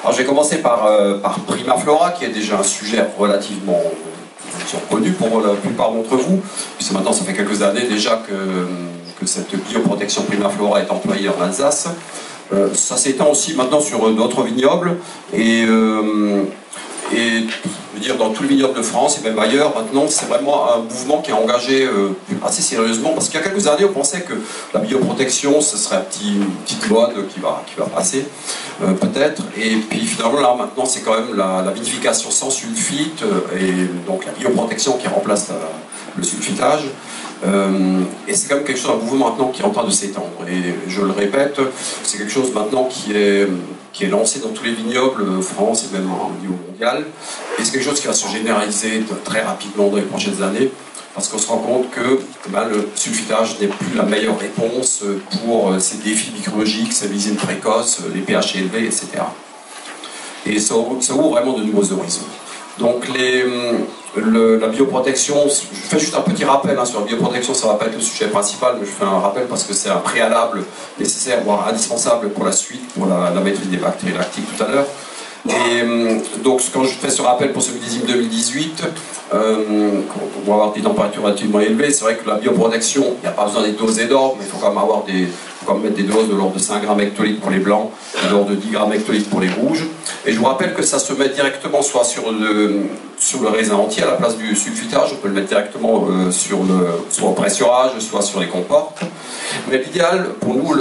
Alors je vais commencer par Primaflora, qui est déjà un sujet relativement connu pour la plupart d'entre vous, puisque maintenant ça fait quelques années déjà que cette bioprotection Primaflora est employée en Alsace. Ça s'étend aussi maintenant sur d'autres vignobles, et je veux dire, dans tout le vignoble de France et même ailleurs, maintenant, c'est vraiment un mouvement qui est engagé assez sérieusement, parce qu'il y a quelques années, on pensait que la bioprotection, ce serait une petite mode qui va passer, peut-être, et puis finalement, là, maintenant, c'est quand même la vinification sans sulfite, et donc la bioprotection qui remplace le sulfitage. Et c'est quand même quelque chose, un mouvement maintenant qui est en train de s'étendre. Et je le répète, c'est quelque chose maintenant qui est lancé dans tous les vignobles, France et même au niveau mondial. Et c'est quelque chose qui va se généraliser très rapidement dans les prochaines années, parce qu'on se rend compte que le sulfitage n'est plus la meilleure réponse pour ces défis microbiologiques, ces visines précoces, les pH élevés, etc. Et ça ouvre vraiment de nouveaux horizons. Donc la bioprotection, je fais juste un petit rappel sur la bioprotection, ça ne va pas être le sujet principal, mais je fais un rappel parce que c'est un préalable nécessaire, voire indispensable pour la suite, pour la maîtrise des bactéries lactiques tout à l'heure. Et donc quand je fais ce rappel pour ce millésime 2018, on va avoir des températures relativement élevées, c'est vrai que la bioprotection, il n'y a pas besoin d'être dosé d'or, mais il faut quand même mettre des doses de l'ordre de 5 grammes hectolitres pour les blancs, de l'ordre de 10 grammes hectolitres pour les rouges. Et je vous rappelle que ça se met directement soit sur le raisin entier à la place du sulfitage, on peut le mettre directement soit au pressurage, soit sur les comportes. Mais l'idéal pour nous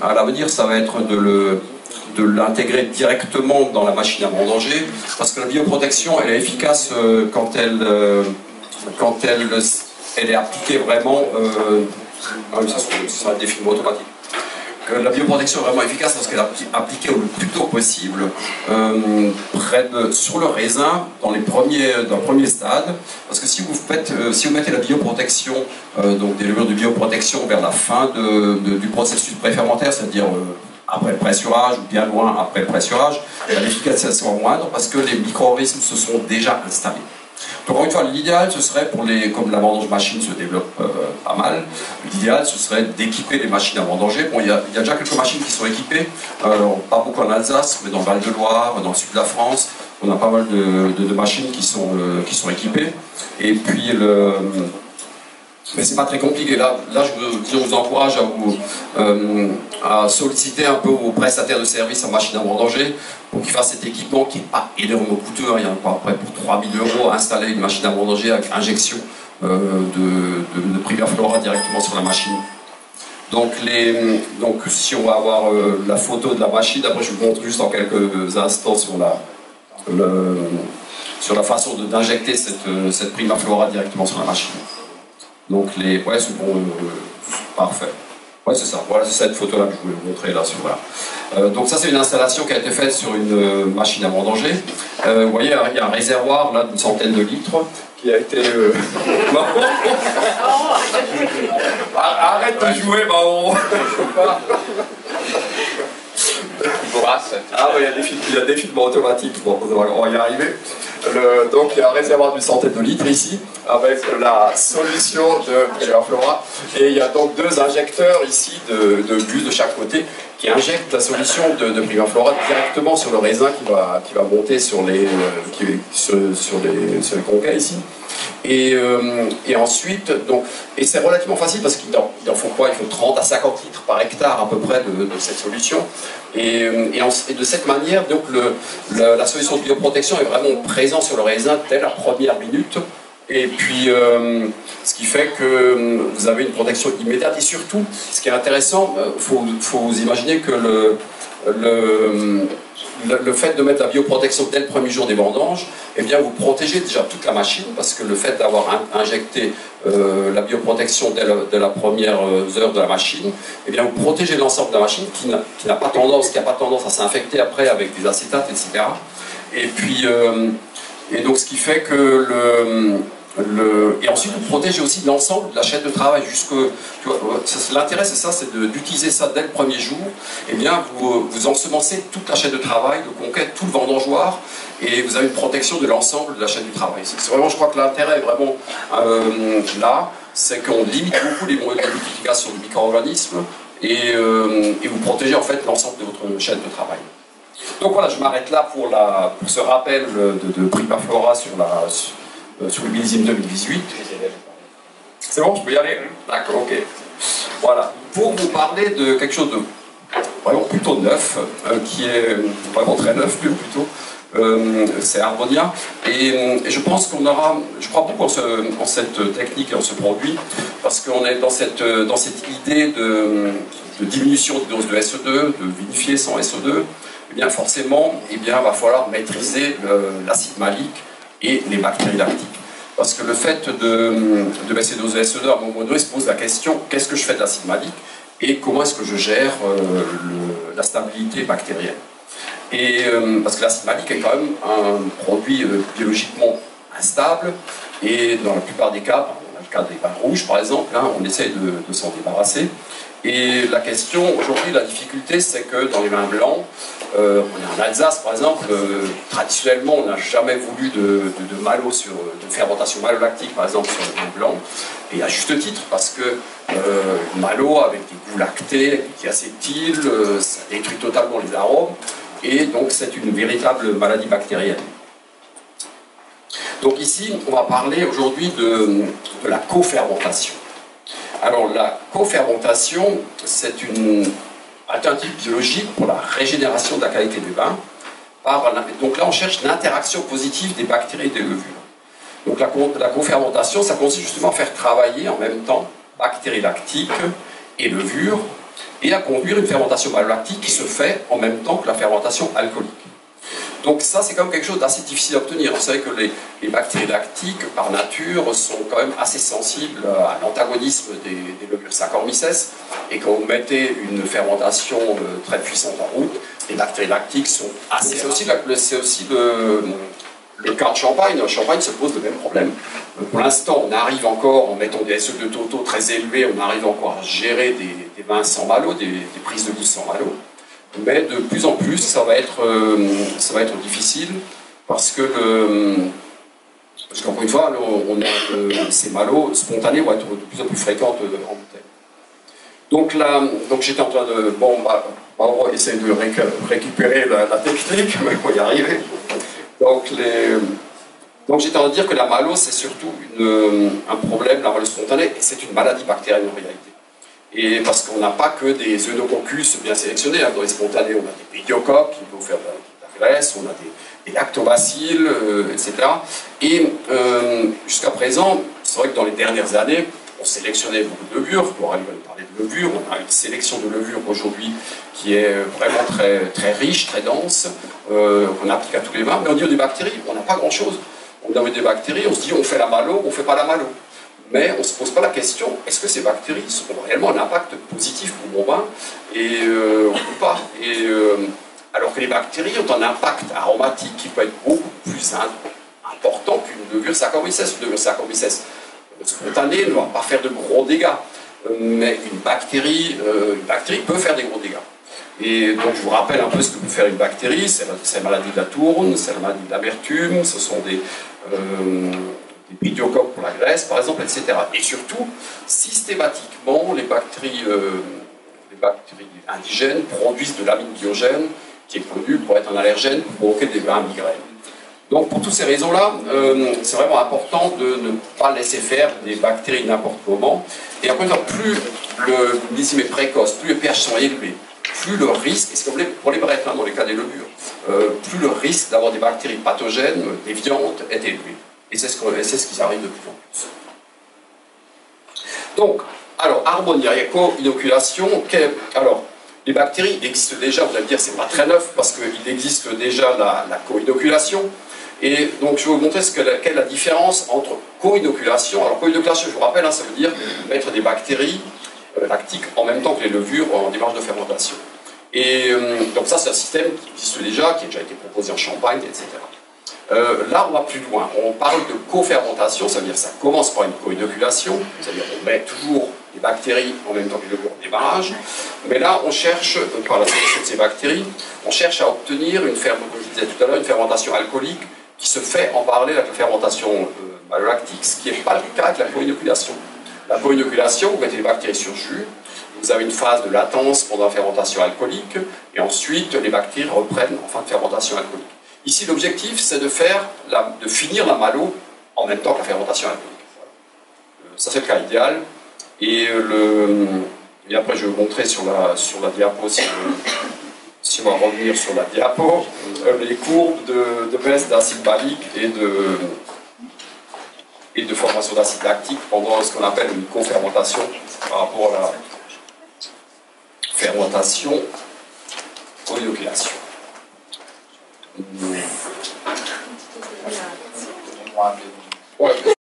à l'avenir, ça va être de l'intégrer directement dans la machine à vendanger, parce que la bioprotection, elle est efficace quand elle est appliquée vraiment. Ça c'est un défi automatique. La bioprotection est vraiment efficace parce qu'elle est appliquée le plus tôt possible, sur le raisin, dans le premier stade. Parce que si vous mettez la bioprotection, donc des levures de bioprotection vers la fin du processus préfermentaire, c'est-à-dire après le pressurage ou bien loin après le pressurage, l'efficacité sera moindre parce que les micro-organismes se sont déjà installés. Donc encore une fois, l'idéal ce serait, comme la vendange machine se développe pas mal, l'idéal ce serait d'équiper les machines à vendanger. Bon, il y a déjà quelques machines qui sont équipées, pas beaucoup en Alsace, mais dans le Val-de-Loire, dans le sud de la France, on a pas mal de machines qui sont équipées. Et puis mais c'est pas très compliqué. Là je vous encourage à solliciter un peu vos prestataires de services en machine à vendanger pour qu'ils fassent cet équipement qui n'est pas énormément coûteux. Il y a à peu près pour 3 000 € à installer une machine à vendanger avec injection de Primaflora directement sur la machine. Donc si on va avoir la photo de la machine, après je vous montre juste en quelques instants sur la façon d'injecter cette Primaflora directement sur la machine. Donc ouais, c'est bon, parfait. Ouais, c'est ça. Voilà, c'est cette photo-là que je voulais vous montrer là. Donc ça, c'est une installation qui a été faite sur une machine à vendanger. Vous voyez, il y a un réservoir là d'une centaine de litres qui a été. Arrête de jouer, Maman. Ah oui, il y a des filtres automatiques. Bon, on va y arriver. Donc il y a un réservoir d'une centaine de litres ici, avec la solution de Primaflora. Et il y a donc deux injecteurs ici de bus de chaque côté qui injectent la solution de Primaflora directement sur le raisin qui va monter sur les conquets ici. Et ensuite, et c'est relativement facile parce qu'il en faut quoi? Il faut 30 à 50 litres par hectare à peu près de cette solution. Et de cette manière, donc la solution de bioprotection est vraiment présente sur le raisin dès la première minute. Et puis, ce qui fait que vous avez une protection immédiate. Et surtout, ce qui est intéressant, faut vous imaginer que le fait de mettre la bioprotection dès le premier jour des vendanges, eh bien vous protégez déjà toute la machine, parce que le fait d'avoir injecté la bioprotection dès la première heure de la machine, eh bien vous protégez l'ensemble de la machine qui n'a pas tendance à s'infecter après avec des acétates, etc. Et puis, donc ce qui fait que et ensuite vous protégez aussi l'ensemble de la chaîne de travail l'intérêt c'est ça, c'est d'utiliser ça dès le premier jour. Et bien vous ensemencez toute la chaîne de travail, le conquête, tout le vendangeoir, et vous avez une protection de l'ensemble de la chaîne du travail. C'est vraiment, je crois que l'intérêt est vraiment là, c'est qu'on limite beaucoup les moyens de multiplication de micro-organismes et vous protégez en fait l'ensemble de votre chaîne de travail. Donc voilà, je m'arrête là pour ce rappel de prix Perflora sur le millésime 2018. C'est bon, je peux y aller? D'accord, ok. Voilà, pour vous parler de quelque chose de vraiment plutôt neuf, qui est vraiment très neuf plutôt, c'est Harmonia. Et je pense qu'on aura, je crois beaucoup en cette technique et en ce produit, parce qu'on est dans cette idée de diminution de dose de SO2, de vinifier sans SO2. Eh bien forcément, il va falloir maîtriser l'acide malique et les bactéries lactiques. Parce que le fait de baisser les doses de SO2, à un moment donné, se pose la question, qu'est-ce que je fais de l'acide malique et comment est-ce que je gère la stabilité bactérienne. Et parce que l'acide malique est quand même un produit biologiquement instable, et dans la plupart des cas, dans le cas des vins rouges par exemple, hein, on essaye de s'en débarrasser. Et la question, aujourd'hui, la difficulté, c'est que dans les vins blancs, on est en Alsace par exemple, traditionnellement, on n'a jamais voulu de malo de fermentation malolactique par exemple sur le vin blanc, et à juste titre, parce que malo avec des goûts lactés, avec des acétyl, ça détruit totalement les arômes, et donc c'est une véritable maladie bactérienne. Donc ici, on va parler aujourd'hui de la cofermentation. Alors la cofermentation, c'est une alternative biologique pour la régénération de la qualité du vin. Donc là, on cherche l'interaction positive des bactéries et des levures. Donc la cofermentation, ça consiste justement à faire travailler en même temps bactéries lactiques et levures, et à conduire une fermentation malolactique qui se fait en même temps que la fermentation alcoolique. Donc ça, c'est quand même quelque chose d'assez difficile à obtenir. Vous savez que les bactéries lactiques, par nature, sont quand même assez sensibles à l'antagonisme des levures Saccharomyces, et quand vous mettez une fermentation très puissante en route, les bactéries lactiques sont assez... C'est aussi le cas de Champagne. En Champagne se pose le même problème. Pour l'instant, on arrive encore, en mettant des SO2 totaux très élevés, on arrive encore à gérer des vins sans malo, des prises de goût sans malo. Mais de plus en plus, ça va être difficile, parce qu'encore une fois, ces malos spontanés vont être de plus en plus fréquentes en bouteille. Donc j'étais en train de... Bon, on va essayer de récupérer la technique, mais on va y arriver. Donc j'étais en train de dire que la malo, c'est surtout un problème, la malo spontanée, et c'est une maladie bactérienne en réalité. Et parce qu'on n'a pas que des œnococcus bien sélectionnés, hein. Dans les spontanés, on a des pédiocoques qui peuvent faire de la graisse, on a des lactobacilles, etc. Et jusqu'à présent, c'est vrai que dans les dernières années, on sélectionnait beaucoup de levures. Laura va nous parler de levures. On a une sélection de levures aujourd'hui qui est vraiment très, très riche, très dense, qu'on applique à tous les vins. Mais au niveau des bactéries, on n'a pas grand-chose. On a des bactéries, on se dit on fait la malo, on ne fait pas la malo. Mais on ne se pose pas la question, est-ce que ces bactéries ont réellement un impact positif pour mon vin ou pas, alors que les bactéries ont un impact aromatique qui peut être beaucoup plus important qu'une levure Saccharomyces. Une levure Saccharomyces spontanée ne va pas faire de gros dégâts, mais une bactérie peut faire des gros dégâts. Et donc je vous rappelle un peu ce que peut faire une bactérie. C'est la maladie de la tourne, c'est la maladie de l'amertume, ce sont des pédiocoques pour la graisse, par exemple, etc. Et surtout, systématiquement, les bactéries indigènes produisent de l'amine biogène, qui est connu pour être un allergène, pour provoquer des migraines. Donc, pour toutes ces raisons-là, c'est vraiment important de ne pas laisser faire des bactéries n'importe comment. Et après, plus le millésime est précoce, plus les pH sont élevés, plus le risque, et c'est comme pour les brètes, hein, dans les cas des levures, plus le risque d'avoir des bactéries pathogènes, déviantes, est élevé. Et c'est ce qui arrive de plus en plus. Donc, alors, Harmonia, co-inoculation. Alors, les bactéries existent déjà, vous allez me dire, c'est pas très neuf, parce qu'il existe déjà la co-inoculation. Et donc, je vais vous montrer quelle est la différence entre co-inoculation. Alors, co-inoculation, je vous rappelle, hein, ça veut dire mettre des bactéries lactiques en même temps que les levures en démarche de fermentation. Et donc, ça, c'est un système qui existe déjà, qui a déjà été proposé en Champagne, etc. Là, on va plus loin. On parle de co-fermentation, ça veut dire que ça commence par une co-inoculation, c'est-à-dire qu'on met toujours les bactéries en même temps que les levures au démarrage. Mais là, on cherche, par la sélection de ces bactéries, on cherche à obtenir, comme je disais tout à l'heure, une fermentation alcoolique qui se fait en parallèle avec la fermentation malolactique, ce qui n'est pas le cas avec la co-inoculation. La co-inoculation, vous mettez les bactéries sur jus, vous avez une phase de latence pendant la fermentation alcoolique, et ensuite les bactéries reprennent en fin de fermentation alcoolique. Ici, l'objectif, c'est de finir la malo en même temps que la fermentation alcoolique. Ça, c'est le cas idéal. Et après, je vais vous montrer sur la diapo, si on va revenir sur la diapo, les courbes de baisse d'acide malique et de formation d'acide lactique pendant ce qu'on appelle une co-fermentation par rapport à la fermentation ou inoculation. Ouais, bien